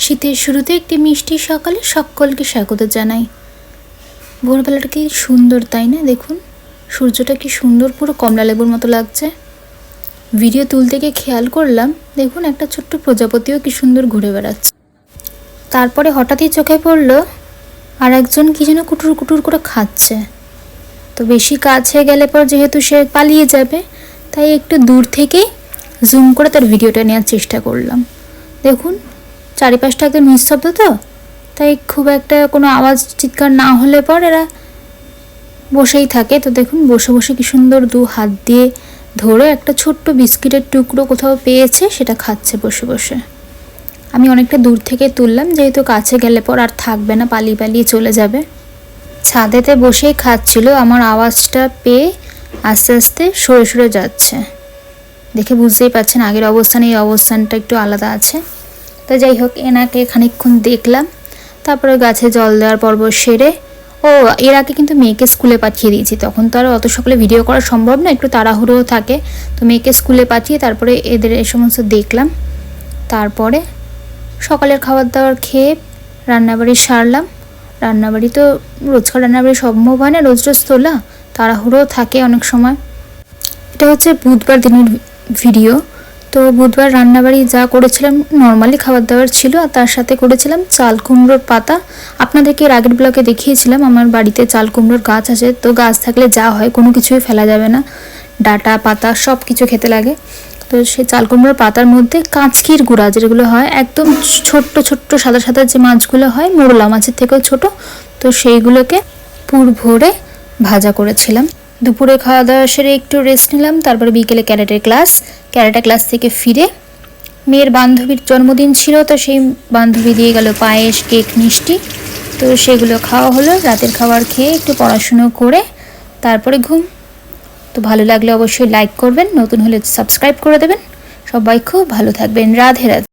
শীতের শুরুতে একটি মিষ্টি সকালে সকলকে স্বাগত জানাই। ভোরবেলাটা কি সুন্দর তাই না? দেখুন সূর্যটা কি সুন্দর, পুরো কমলা লেবুর মতো লাগছে। ভিডিও তুলতে গিয়ে খেয়াল করলাম, দেখুন একটা ছোট্ট প্রজাপতিও কি সুন্দর ঘুরে বেড়াচ্ছে। তারপরে হঠাৎই চোখে পড়লো আর একজন কি যেন কুটুর কুটুর করে খাচ্ছে। তো বেশি কাছে গেলে পর যেহেতু সে পালিয়ে যাবে, তাই একটু দূর থেকেই জুম করে তার ভিডিওটা নেওয়ার চেষ্টা করলাম। দেখুন চারিপাশটা একদম নিস্তব্ধ, তো তাই খুব একটা কোনো আওয়াজ চিৎকার না হলে পর এরা বসেই থাকে। তো দেখুন বসে বসে কি সুন্দর দু হাত দিয়ে ধরে একটা ছোট্ট বিস্কিটের টুকরো কোথাও পেয়েছে, সেটা খাচ্ছে বসে বসে। আমি অনেকটা দূর থেকে তুললাম, যেহেতু কাছে গেলে পর আর থাকবে না, পালিয়ে পালিয়ে চলে যাবে। ছাদেতে বসেই খাচ্ছিল, আমার আওয়াজটা পেয়ে আস্তে আস্তে সরে সরে যাচ্ছে। দেখে বুঝতেই পারছেন আগের অবস্থান এই অবস্থানটা একটু আলাদা আছে। তো যাই হোক, এনাকে খানিকক্ষণ দেখলাম, তারপরে গাছে জল দেওয়ার পর্ব সেরে এর আগে কিন্তু মেয়েকে স্কুলে পাঠিয়ে দিয়েছি। তখন তো আর অত সকালে ভিডিও করা সম্ভব না, একটু তাড়াহুড়ো থাকে। তো মেয়েকে স্কুলে পাঠিয়ে তারপরে এদের এই সমস্ত দেখলাম। তারপরে সকালের খাবার দাবার খেয়ে রান্নাবাড়ি সারলাম। রান্নাবাড়ি তো রোজকার রান্নাবাড়ি সম্ভব হয় না রোজ রোজ তোলা, তাড়াহুড়ো থাকে অনেক সময়। এটা হচ্ছে বুধবার দিনের ভিডিও। তো বুধবার রান্নাবাড়ি যা করেছিলাম নর্মালি খাবার দাবার ছিল, আর তার সাথে করেছিলাম চাল কুমড়োর পাতা। আপনাদেরকে এর আগের ব্লগে দেখিয়েছিলাম আমার বাড়িতে চাল কুমড়োর গাছ আছে। তো গাছ থাকলে যা হয়, কোনো কিছুই ফেলা যাবে না, ডাটা পাতা সব কিছু খেতে লাগে। তো সেই চাল কুমড়োর পাতার মধ্যে কাঁচকির গুঁড়া যেগুলো হয়, একদম ছোট্ট ছোট্ট সাদা সাদা যে মাছগুলো হয়, মোরলা মাছের থেকেও ছোট, তো সেইগুলোকে পুর ভরে ভাজা করেছিলাম। দুপুরে খাওয়া দাওয়া সেরে একটু রেস্ট নিলাম। তারপরে বিকেলে ক্যারেটে ক্লাস থেকে ফিরে মেয়ের বান্ধবীর জন্মদিন ছিল, তো সেই বান্ধবী দিয়ে গেল পায়েস, কেক, মিষ্টি। তো সেগুলো খাওয়া হলো। রাতের খাবার খেয়ে একটু পড়াশুনো করে তারপরে ঘুম। তো ভালো লাগলে অবশ্যই লাইক করবেন, নতুন হলে সাবস্ক্রাইব করে দেবেন। সবাই খুব ভালো থাকবেন। রাধে রাধে।